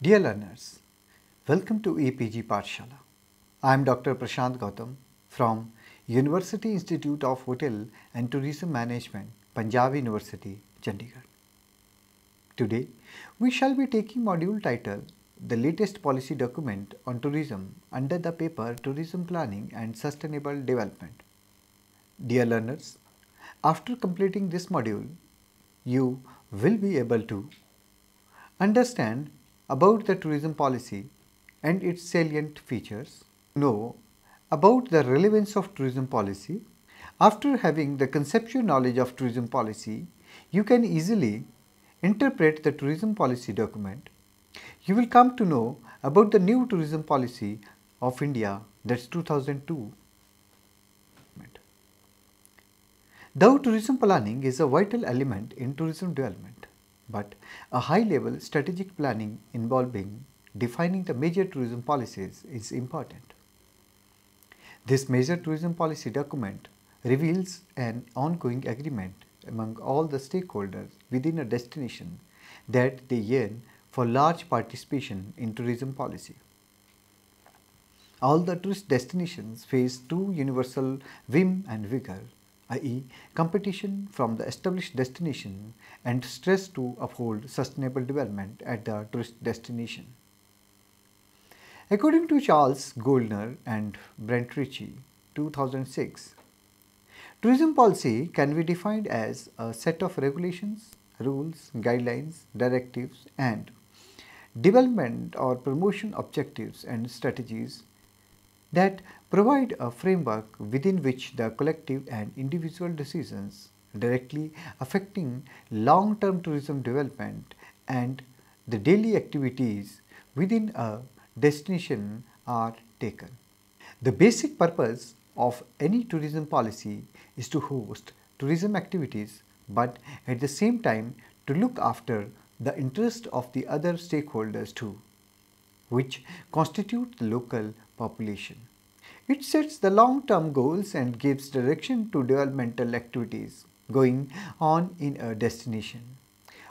Dear learners, welcome to APG Pathshala. I am Dr. Prashant Gautam from University Institute of Hotel and Tourism Management, Punjab University, Chandigarh. Today, we shall be taking module titled The Latest Policy Document on Tourism under the paper Tourism Planning and Sustainable Development. Dear learners, after completing this module, you will be able to understand about the tourism policy and its salient features, know about the relevance of tourism policy. After having the conceptual knowledge of tourism policy, you can easily interpret the tourism policy document. You will come to know about the new tourism policy of India, that's 2002. Though tourism planning is a vital element in tourism development, but a high-level strategic planning involving defining the major tourism policies is important. This major tourism policy document reveals an ongoing agreement among all the stakeholders within a destination that they yearn for large participation in tourism policy. All the tourist destinations face two universal vim and vigor, i.e. competition from the established destination and stress to uphold sustainable development at the tourist destination. According to Charles Goldner and Brent Ritchie, 2006, tourism policy can be defined as a set of regulations, rules, guidelines, directives, and development or promotion objectives and strategies that provide a framework within which the collective and individual decisions directly affecting long-term tourism development and the daily activities within a destination are taken. The basic purpose of any tourism policy is to host tourism activities, but at the same time to look after the interest of the other stakeholders too, which constitute the local population. It sets the long-term goals and gives direction to developmental activities going on in a destination.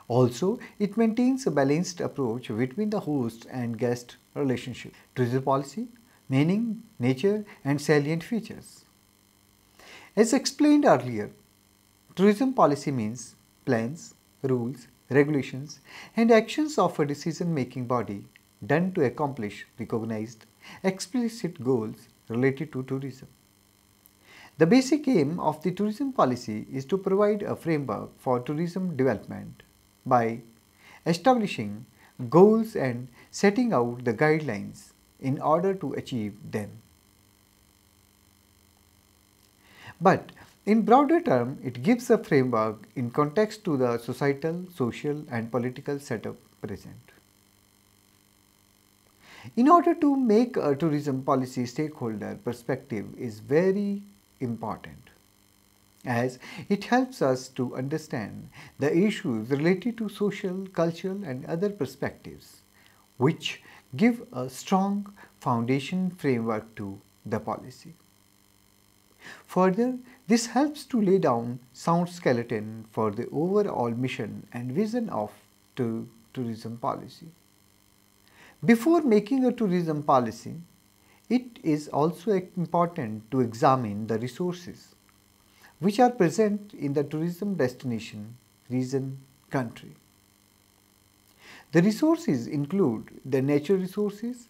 Also, it maintains a balanced approach between the host and guest relationship. Tourism policy, meaning, nature, and salient features. As explained earlier, tourism policy means plans, rules, regulations, and actions of a decision-making body done to accomplish recognized explicit goals related to tourism. The basic aim of the tourism policy is to provide a framework for tourism development by establishing goals and setting out the guidelines in order to achieve them. But in broader term, it gives a framework in context to the societal, social, and political setup present. In order to make a tourism policy stakeholder perspective is very important, as it helps us to understand the issues related to social, cultural, and other perspectives, which give a strong foundation framework to the policy. Further, this helps to lay down sound skeleton for the overall mission and vision of tourism policy. Before making a tourism policy, it is also important to examine the resources which are present in the tourism destination, region, country. The resources include the natural resources,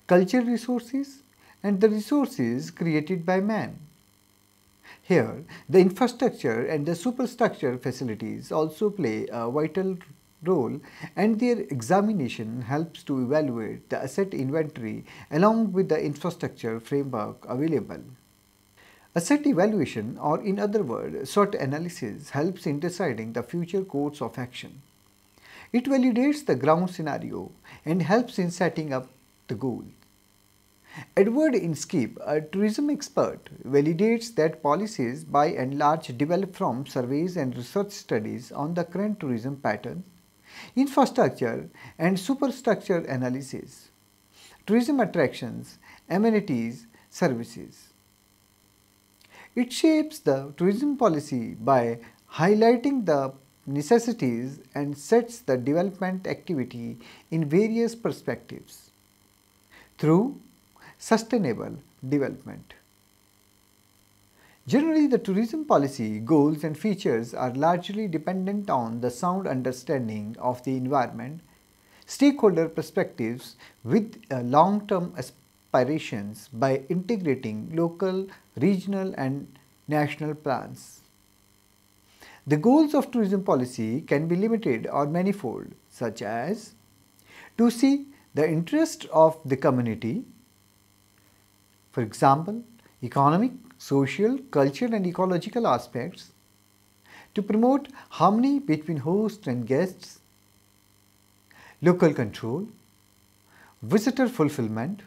cultural resources, and the resources created by man. Here, the infrastructure and the superstructure facilities also play a vital role, and their examination helps to evaluate the asset inventory along with the infrastructure framework available. Asset evaluation, or in other words, SWOT analysis, helps in deciding the future course of action. It validates the ground scenario and helps in setting up the goal. Edward Inskip, a tourism expert, validates that policies by and large develop from surveys and research studies on the current tourism patterns, infrastructure and superstructure analysis, tourism attractions, amenities, services. It shapes the tourism policy by highlighting the necessities and sets the development activity in various perspectives through sustainable development. Generally, the tourism policy goals and features are largely dependent on the sound understanding of the environment, stakeholder perspectives with long-term aspirations by integrating local, regional and national plans. The goals of tourism policy can be limited or manifold, such as to see the interest of the community, for example, economic, social, cultural and ecological aspects, to promote harmony between host and guests, local control, visitor fulfillment,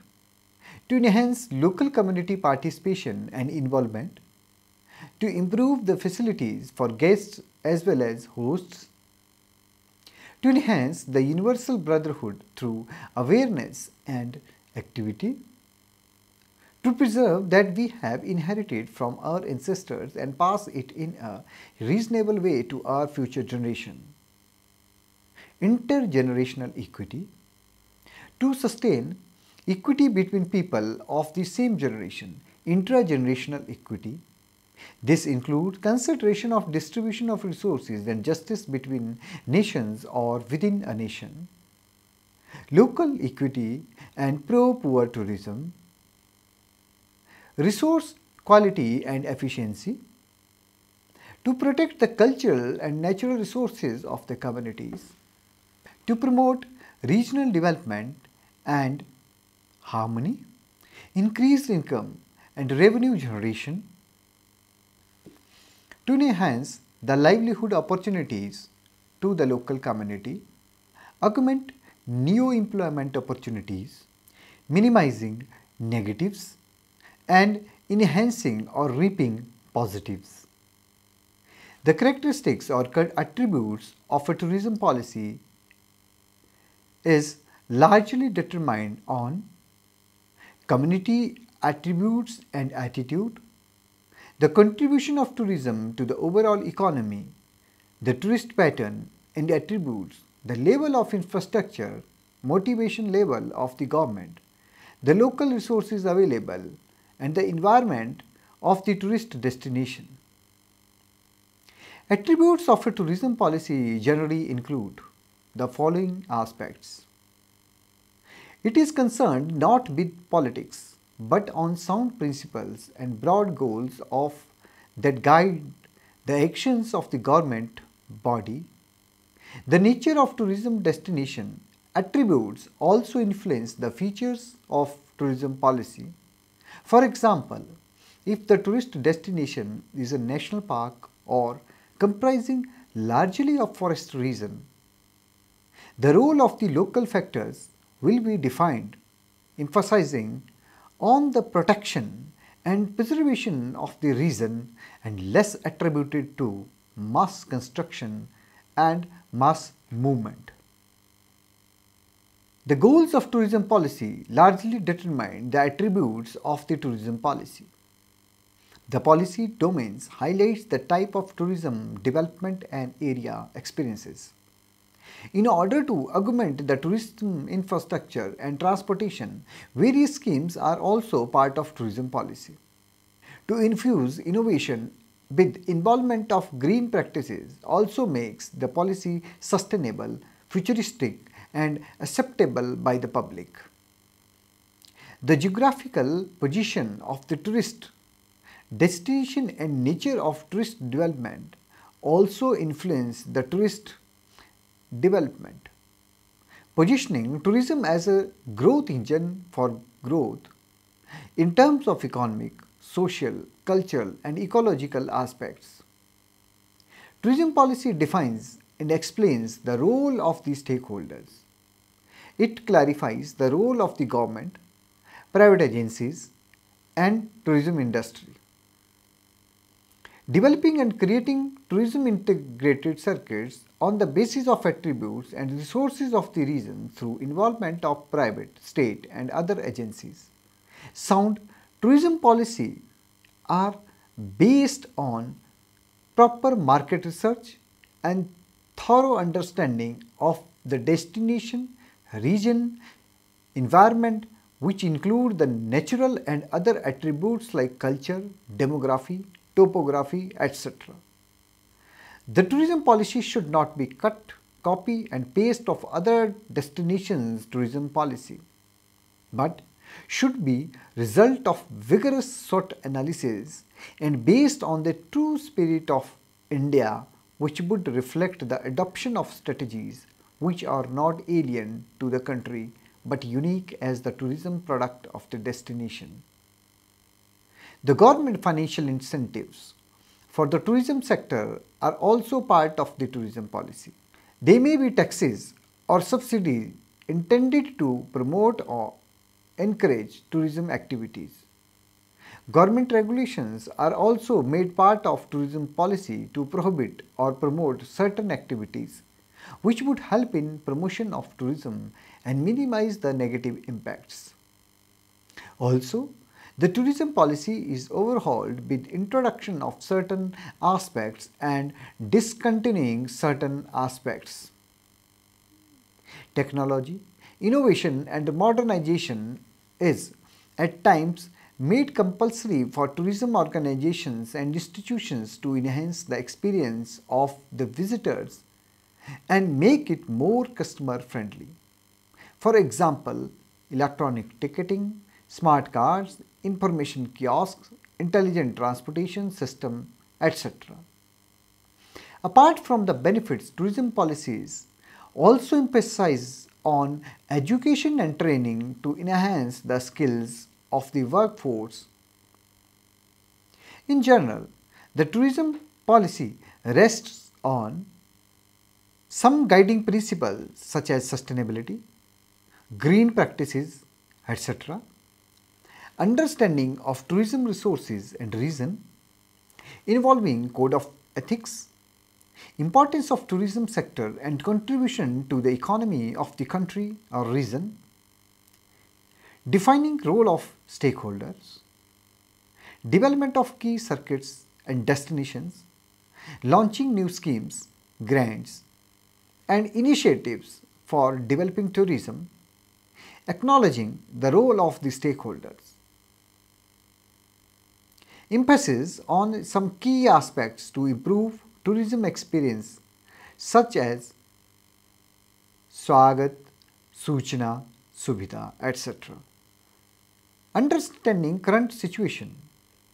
to enhance local community participation and involvement, to improve the facilities for guests as well as hosts, to enhance the universal brotherhood through awareness and activity, to preserve that we have inherited from our ancestors and pass it in a reasonable way to our future generation. Intergenerational equity, to sustain equity between people of the same generation. Intragenerational equity, this includes consideration of distribution of resources and justice between nations or within a nation. Local equity and pro-poor tourism, resource quality and efficiency, to protect the cultural and natural resources of the communities, to promote regional development and harmony, increased income and revenue generation, to enhance the livelihood opportunities to the local community, augment new employment opportunities, minimizing negatives, and enhancing or reaping positives. The characteristics or attributes of a tourism policy is largely determined on community attributes and attitude, the contribution of tourism to the overall economy, the tourist pattern and attributes, the level of infrastructure, motivation level of the government, the local resources available, and the environment of the tourist destination. Attributes of a tourism policy generally include the following aspects. It is concerned not with politics, but on sound principles and broad goals that guide the actions of the government body. The nature of tourism destination attributes also influence the features of tourism policy. For example, if the tourist destination is a national park or comprising largely of forest region, the role of the local factors will be defined, emphasizing on the protection and preservation of the region and less attributed to mass construction and mass movement. The goals of tourism policy largely determine the attributes of the tourism policy. The policy domains highlights the type of tourism development and area experiences. In order to augment the tourism infrastructure and transportation, various schemes are also part of tourism policy. To infuse innovation with involvement of green practices also makes the policy sustainable, futuristic and acceptable by the public. The geographical position of the tourist destination and nature of tourist development also influence the tourist development. Positioning tourism as a growth engine for growth in terms of economic, social, cultural and ecological aspects. Tourism policy defines and explains the role of the stakeholders. It clarifies the role of the government, private agencies and tourism industry. Developing and creating tourism integrated circuits on the basis of attributes and resources of the region through involvement of private, state and other agencies. Sound tourism policy are based on proper market research and thorough understanding of the destination, region, environment, which include the natural and other attributes like culture, demography, topography, etc. The tourism policy should not be cut, copy and paste of other destinations' tourism policy, but should be result of vigorous SWOT analysis and based on the true spirit of India, which would reflect the adoption of strategies which are not alien to the country but unique as the tourism product of the destination. The government financial incentives for the tourism sector are also part of the tourism policy. They may be taxes or subsidies intended to promote or encourage tourism activities. Government regulations are also made part of tourism policy to prohibit or promote certain activities which would help in promotion of tourism and minimize the negative impacts. Also, the tourism policy is overhauled with introduction of certain aspects and discontinuing certain aspects. Technology, innovation and modernization is at times made compulsory for tourism organizations and institutions to enhance the experience of the visitors and make it more customer friendly. For example, electronic ticketing, smart cards, information kiosks, intelligent transportation system, etc. Apart from the benefits, tourism policies also emphasize on education and training to enhance the skills of the workforce. In general, the tourism policy rests on some guiding principles such as sustainability, green practices, etc., understanding of tourism resources and reason, involving code of ethics, importance of tourism sector and contribution to the economy of the country or region, defining role of stakeholders, development of key circuits and destinations, launching new schemes, grants and initiatives for developing tourism, acknowledging the role of the stakeholders. Emphasis on some key aspects to improve tourism experience such as Swagat, Suchna, Subhida, etc. Understanding current situation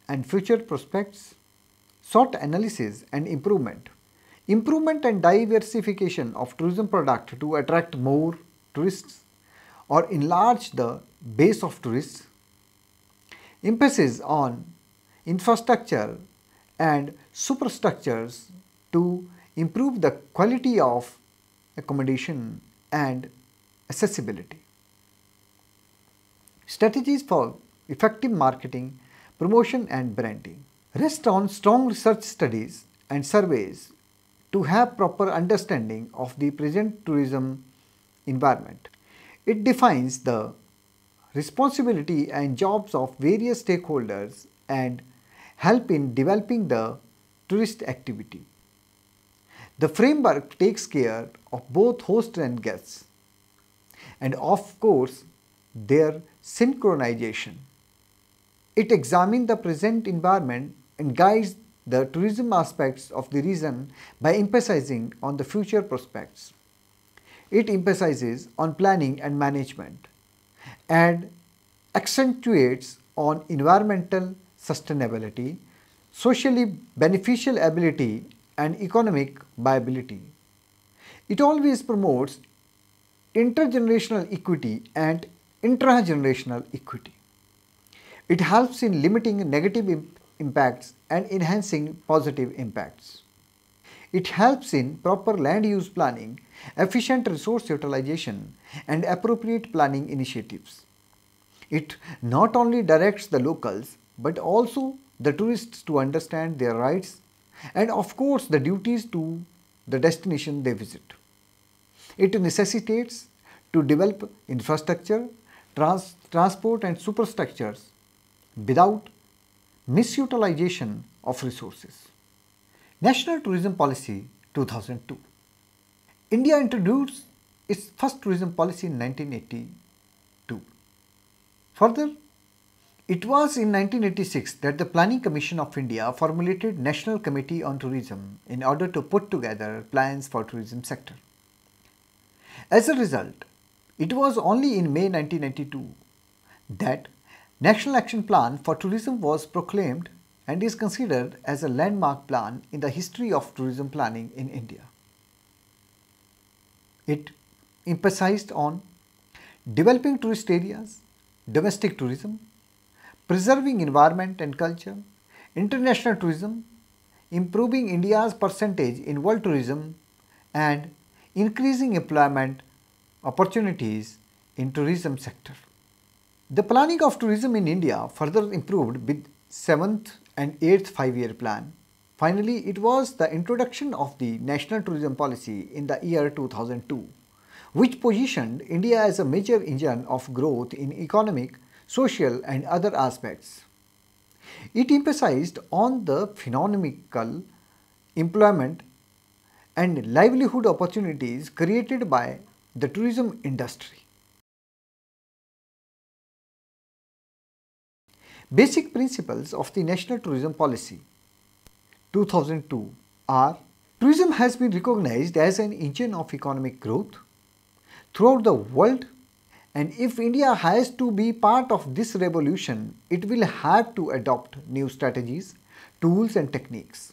and future prospects, SWOT analysis and improvement. Improvement and diversification of tourism product to attract more tourists or enlarge the base of tourists. Emphasis on infrastructure and superstructures to improve the quality of accommodation and accessibility. Strategies for effective marketing, promotion and branding rest on strong research studies and surveys to have proper understanding of the present tourism environment. It defines the responsibility and jobs of various stakeholders and help in developing the tourist activity. The framework takes care of both hosts and guests and of course their synchronization. It examines the present environment and guides the tourism aspects of the region by emphasizing on the future prospects. It emphasizes on planning and management and accentuates on environmental sustainability, socially beneficial ability and economic viability. It always promotes intergenerational equity and intragenerational equity. It helps in limiting negative impacts and enhancing positive impacts. It helps in proper land use planning, efficient resource utilization and appropriate planning initiatives. It not only directs the locals but also the tourists to understand their rights and of course the duties to the destination they visit. It necessitates to develop infrastructure, transport and superstructures without misutilization of resources. National Tourism Policy 2002. India introduced its first tourism policy in 1982. Further, it was in 1986 that the Planning Commission of India formulated National Committee on Tourism in order to put together plans for tourism sector. As a result, it was only in May 1992 that National Action Plan for Tourism was proclaimed and is considered as a landmark plan in the history of tourism planning in India. It emphasized on developing tourist areas, domestic tourism, preserving environment and culture, international tourism, improving India's percentage in world tourism, and increasing employment opportunities in tourism sector. The planning of tourism in India further improved with 7th and 8th five-year plan. Finally, it was the introduction of the National Tourism Policy in the year 2002, which positioned India as a major engine of growth in economic, social and other aspects. It emphasized on the phenomenological employment and livelihood opportunities created by the tourism industry. Basic principles of the National Tourism Policy 2002 are: tourism has been recognized as an engine of economic growth throughout the world, and if India has to be part of this revolution, it will have to adopt new strategies, tools and techniques.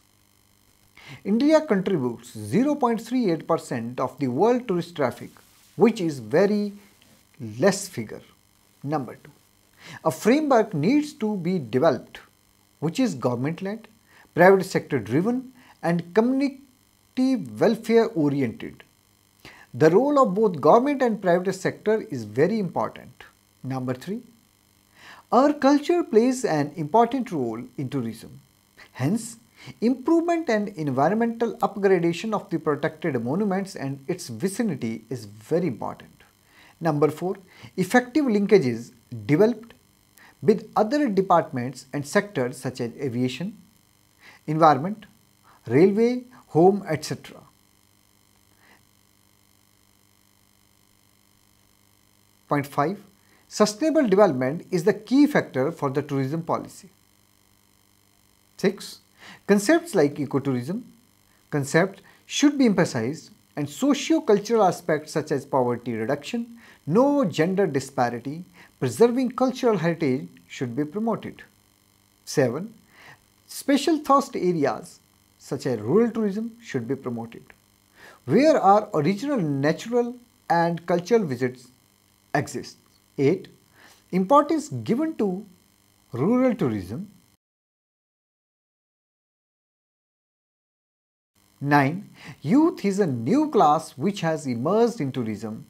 India contributes 0.38% of the world tourist traffic, which is very less figure. Number 2. A framework needs to be developed which is government-led, private sector driven and community welfare oriented. The role of both government and private sector is very important. Number 3. Our culture plays an important role in tourism. Hence, improvement and environmental upgradation of the protected monuments and its vicinity is very important. Number 4. Effective linkages developed with other departments and sectors such as aviation, environment, railway, home, etc. Point 5. Sustainable development is the key factor for the tourism policy. 6. Concepts like ecotourism concept should be emphasized, and socio-cultural aspects such as poverty reduction, no gender disparity, preserving cultural heritage should be promoted. 7. Special thrust areas such as rural tourism should be promoted, where our original natural and cultural visits exist. 8. Importance given to rural tourism. 9. Youth is a new class which has emerged in tourism.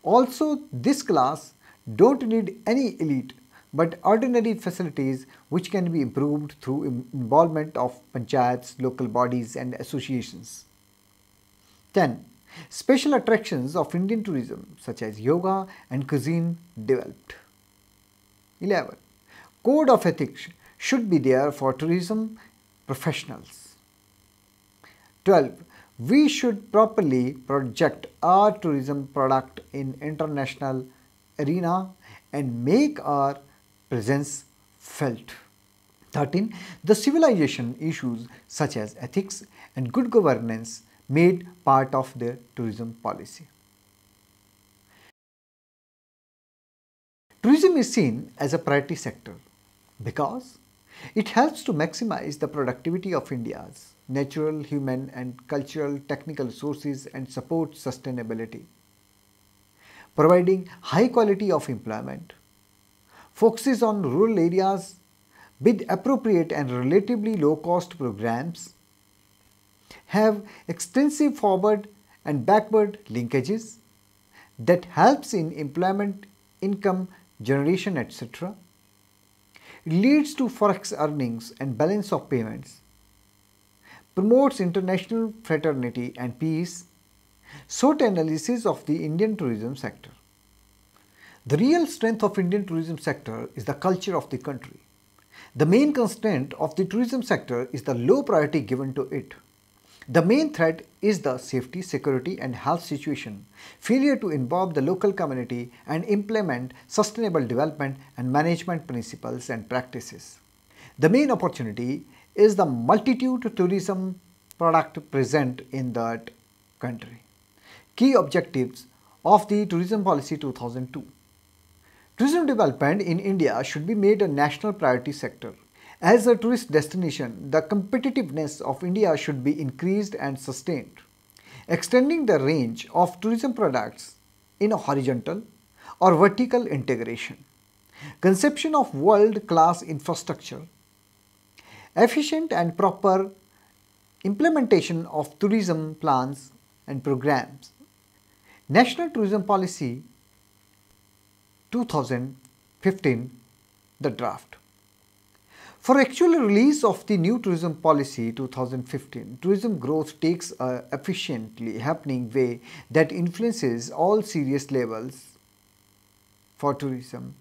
Also, this class don't need any elite but ordinary facilities which can be improved through involvement of panchayats, local bodies and associations. 10. Special attractions of Indian tourism such as yoga and cuisine developed. 11. Code of ethics should be there for tourism professionals. 12. We should properly project our tourism product in international arena and make our presence felt. 13. The civilization issues such as ethics and good governance made part of their tourism policy. Tourism is seen as a priority sector because it helps to maximize the productivity of India's natural, human and cultural technical resources and support sustainability, providing high quality of employment, focuses on rural areas with appropriate and relatively low cost programs, have extensive forward and backward linkages that helps in employment, income generation, etc. It leads to forex earnings and balance of payments, promotes international fraternity and peace. SWOT analysis of the Indian tourism sector. The real strength of Indian tourism sector is the culture of the country. The main constraint of the tourism sector is the low priority given to it. The main threat is the safety, security and health situation, failure to involve the local community and implement sustainable development and management principles and practices. The main opportunity is the multitude tourism product present in that country. Key objectives of the Tourism Policy 2002. Tourism development in India should be made a national priority sector. As a tourist destination, the competitiveness of India should be increased and sustained. Extending the range of tourism products in a horizontal or vertical integration. Conception of world-class infrastructure. Efficient and proper implementation of tourism plans and programs. National Tourism Policy 2015, the draft. For actual release of the new Tourism Policy 2015, tourism growth takes a efficiently happening way that influences all serious levels for tourism.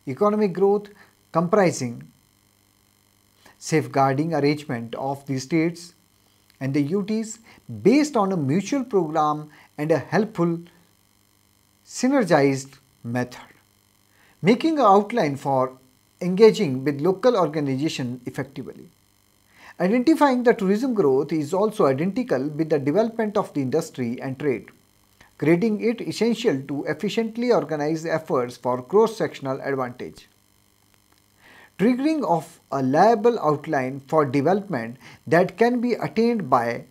Economic growth comprising safeguarding arrangement of the states and the UTs based on a mutual program and a helpful synergized method. Making an outline for engaging with local organizations effectively. Identifying the tourism growth is also identical with the development of the industry and trade, creating it essential to efficiently organize efforts for cross-sectional advantage. Triggering of a liable outline for development that can be attained by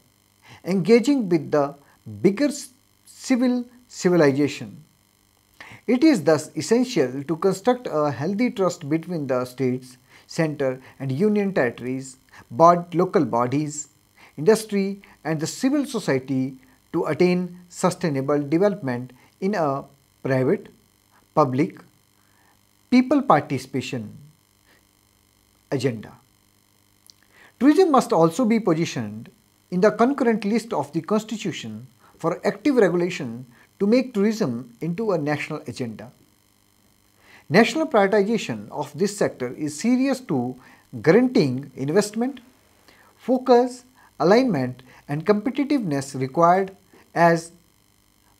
engaging with the bigger civilization. It is thus essential to construct a healthy trust between the states, center and union territories, local bodies, industry and the civil society to attain sustainable development in a private, public, people participation agenda. Tourism must also be positioned in the concurrent list of the Constitution for active regulation to make tourism into a national agenda. National prioritization of this sector is serious to guaranteeing investment, focus, alignment and competitiveness required as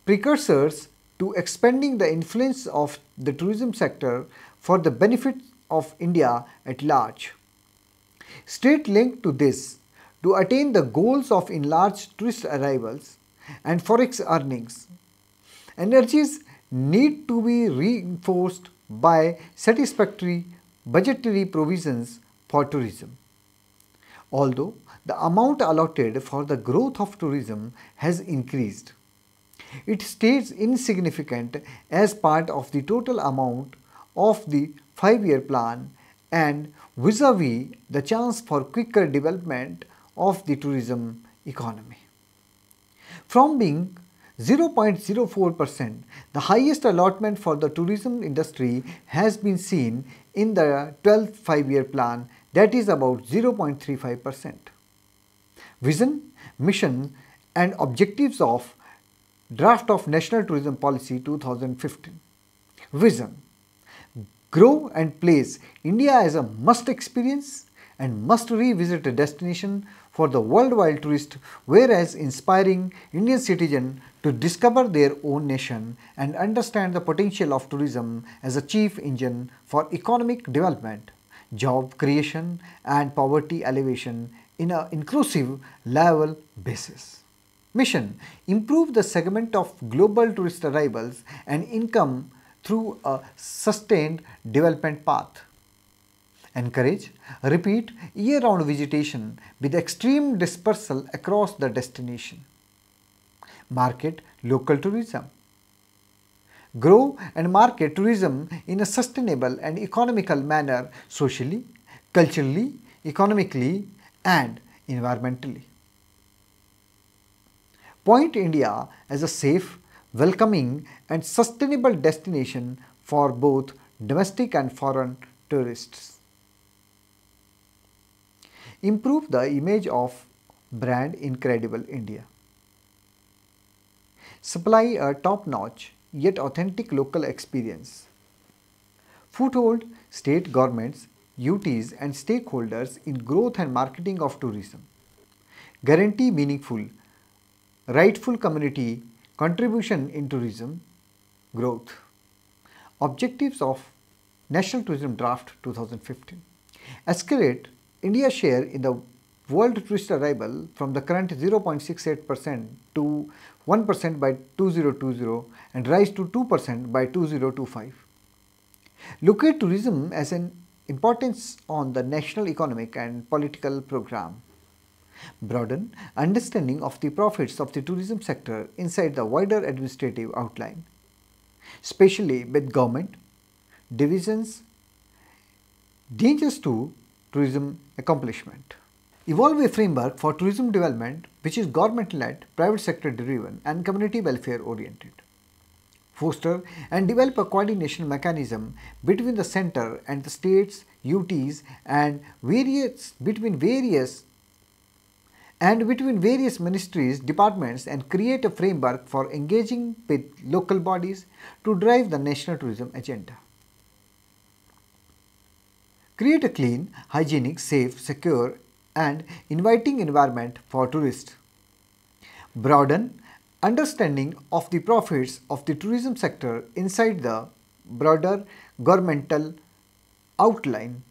precursors to expanding the influence of the tourism sector for the benefit of India at large. Straight linked to this, to attain the goals of enlarged tourist arrivals and forex earnings, energies need to be reinforced by satisfactory budgetary provisions for tourism. Although the amount allotted for the growth of tourism has increased, it stays insignificant as part of the total amount of the 5-year plan and vis-a-vis the chance for quicker development of the tourism economy. From being 0.04%, the highest allotment for the tourism industry has been seen in the 12th 5-year plan, that is about 0.35%. Vision, mission and objectives of Draft of National Tourism Policy 2015. Vision: grow and place India as a must experience and must revisit a destination for the worldwide tourist, whereas inspiring Indian citizens to discover their own nation and understand the potential of tourism as a chief engine for economic development, job creation and poverty alleviation in an inclusive level basis. Mission: improve the segment of global tourist arrivals and income through a sustained development path. Encourage repeat year-round visitation with extreme dispersal across the destination. Market local tourism. Grow and market tourism in a sustainable and economical manner socially, culturally, economically and environmentally. Point India as a safe, welcoming and sustainable destination for both domestic and foreign tourists. Improve the image of brand Incredible India. Supply a top-notch yet authentic local experience. Foothold state governments, UTs and stakeholders in growth and marketing of tourism. guarantee meaningful, rightful community contribution in tourism growth. Objectives of National Tourism Draft 2015. Escalate India's share in the world tourist arrival from the current 0.68% to 1% by 2020 and rise to 2% by 2025. Locate tourism as an importance on the national economic and political program. Broaden understanding of the profits of the tourism sector inside the wider administrative outline, especially with government, divisions, dangers to tourism accomplishment. Evolve a framework for tourism development which is government-led, private sector driven and community welfare oriented. Foster and develop a coordination mechanism between the center and the states, UTs and between various ministries, departments and create a framework for engaging with local bodies to drive the national tourism agenda. Create a clean, hygienic, safe, secure and inviting environment for tourists. Broaden understanding of the profits of the tourism sector inside the broader governmental outline,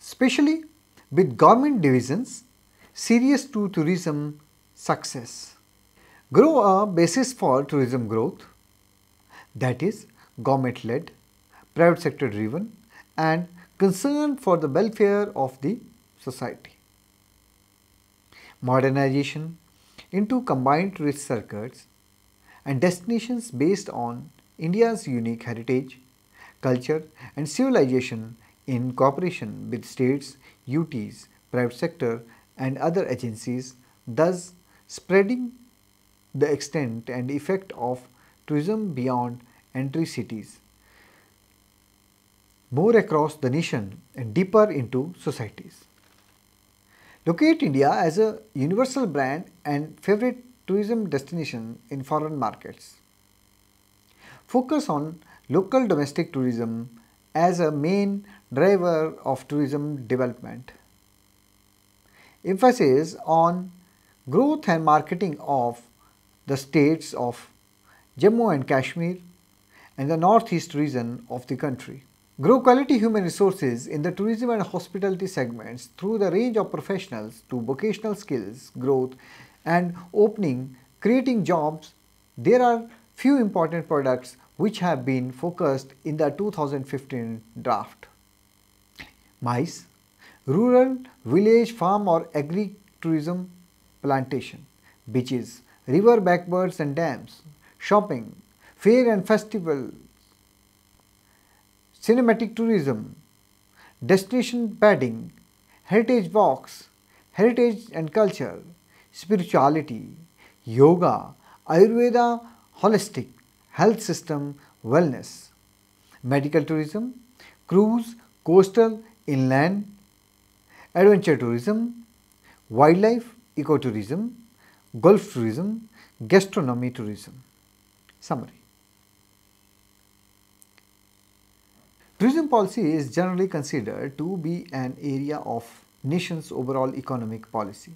especially with government divisions serious to tourism success. Grow a basis for tourism growth, that is government-led, private sector driven and concern for the welfare of the society. Modernization into combined tourist circuits and destinations based on India's unique heritage, culture and civilization in cooperation with states, UTs, private sector and other agencies, thus spreading the extent and effect of tourism beyond entry cities, more across the nation and deeper into societies. Locate India as a universal brand and favorite tourism destination in foreign markets. Focus on local domestic tourism as a main driver of tourism development. Emphasis on growth and marketing of the states of Jammu and Kashmir and the northeast region of the country. Grow quality human resources in the tourism and hospitality segments through the range of professionals to vocational skills, growth and opening, creating jobs. There are few important products which have been focused in the 2015 draft. MICE, rural, village, farm or agri-tourism, plantation, beaches, river backwards and dams, shopping, fair and festival, cinematic tourism, destination padding, heritage walks, heritage and culture, spirituality, yoga, Ayurveda, holistic, health system, wellness, medical tourism, cruise, coastal, inland, adventure tourism, wildlife, ecotourism, golf tourism, gastronomy tourism. Summary. Tourism policy is generally considered to be an area of nation's overall economic policy.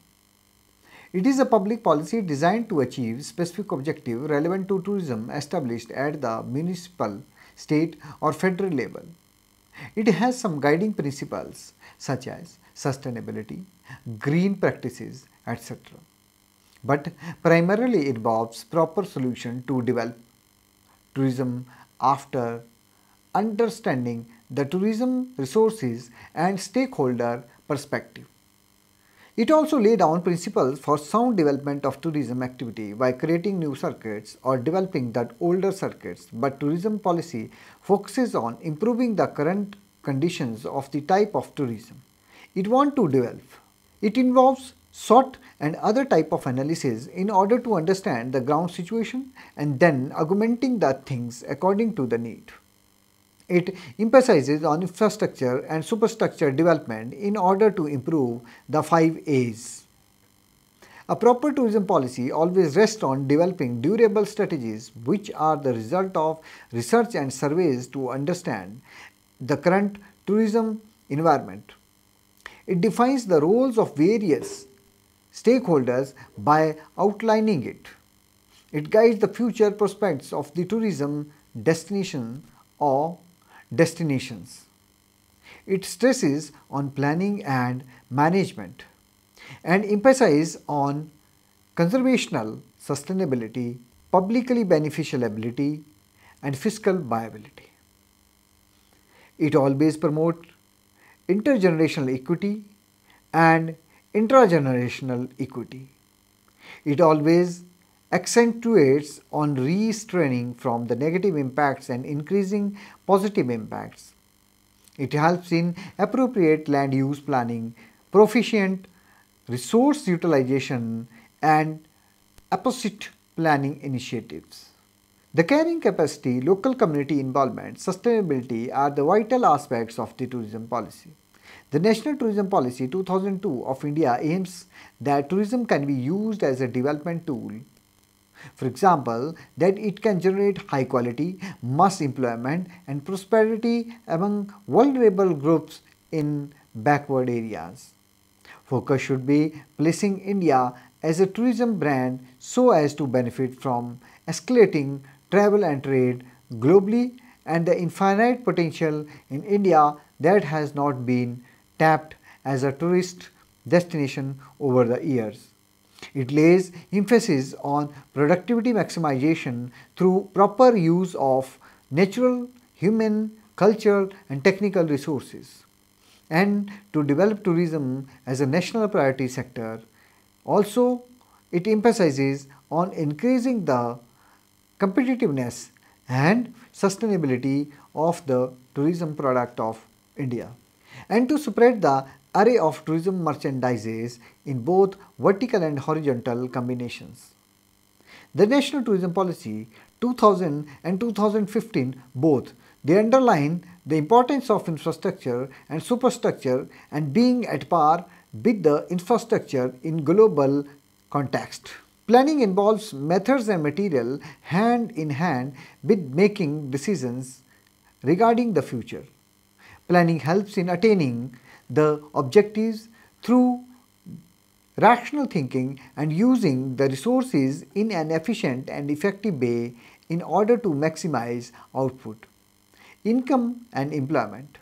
It is a public policy designed to achieve specific objective relevant to tourism established at the municipal, state or federal level. It has some guiding principles such as sustainability, green practices, etc. But primarily involves proper solution to develop tourism after understanding the tourism resources and stakeholder perspective. It also lays down principles for sound development of tourism activity by creating new circuits or developing the older circuits, but tourism policy focuses on improving the current conditions of the type of tourism it wants to develop. It involves SWOT and other type of analysis in order to understand the ground situation and then augmenting the things according to the need. It emphasizes on infrastructure and superstructure development in order to improve the 5 A's. A proper tourism policy always rests on developing durable strategies which are the result of research and surveys to understand the current tourism environment. It defines the roles of various stakeholders by outlining it. It guides the future prospects of the tourism destination or destinations. It stresses on planning and management and emphasizes on conservational sustainability, publicly beneficial ability, and fiscal viability. It always promotes intergenerational equity and intragenerational equity. It always accentuates on restraining from the negative impacts and increasing positive impacts. It helps in appropriate land use planning, proficient resource utilization, and apposite planning initiatives. The carrying capacity, local community involvement, sustainability are the vital aspects of the tourism policy. The National Tourism Policy 2002 of India aims that tourism can be used as a development tool. For example, that it can generate high quality, mass employment and prosperity among vulnerable groups in backward areas. Focus should be placing India as a tourism brand so as to benefit from escalating travel and trade globally and the infinite potential in India that has not been tapped as a tourist destination over the years. It lays emphasis on productivity maximization through proper use of natural, human, cultural and technical resources, and to develop tourism as a national priority sector. Also, it emphasizes on increasing the competitiveness and sustainability of the tourism product of India, and to spread the array of tourism merchandises in both vertical and horizontal combinations. The National Tourism Policy 2000 and 2015 both they underline the importance of infrastructure and superstructure and being at par with the infrastructure in global context. Planning involves methods and material hand in hand with making decisions regarding the future. Planning helps in attaining the objectives through rational thinking and using the resources in an efficient and effective way in order to maximize output, income and employment.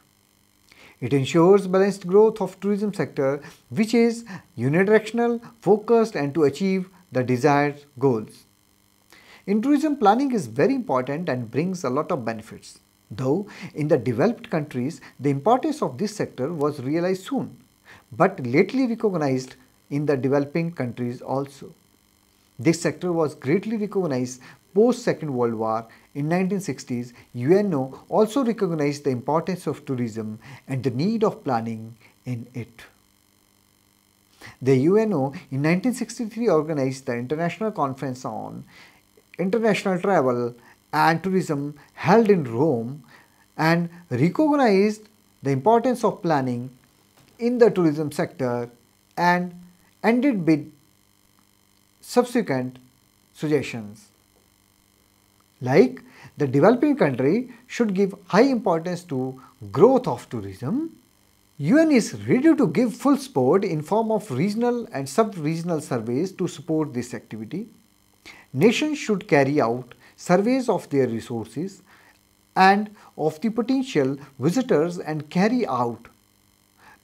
It ensures balanced growth of tourism sector which is unidirectional, focused and to achieve the desired goals. In tourism, planning is very important and brings a lot of benefits. Though in the developed countries, the importance of this sector was realized soon, but lately recognized in the developing countries also. This sector was greatly recognized post Second World War. In 1960s, UNO also recognized the importance of tourism and the need of planning in it. The UNO in 1963 organized the International Conference on International Travel and Tourism held in Rome and recognized the importance of planning in the tourism sector and ended with subsequent suggestions. Like the developing country should give high importance to growth of tourism. UN is ready to give full support in form of regional and sub-regional surveys to support this activity. Nations should carry out surveys of their resources and of the potential visitors and carry out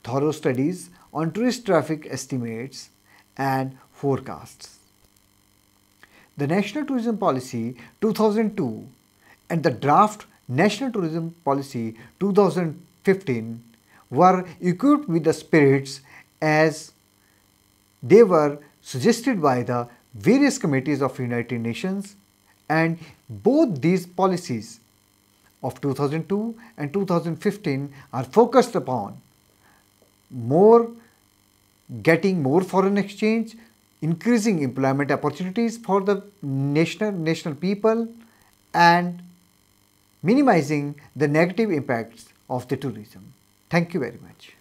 thorough studies on tourist traffic estimates and forecasts. The National Tourism Policy 2002 and the draft National Tourism Policy 2015 were equipped with the spirits as they were suggested by the various committees of United Nations, and both these policies of 2002 and 2015 are focused upon getting more foreign exchange, increasing employment opportunities for the national people and minimizing the negative impacts of the tourism. Thank you very much.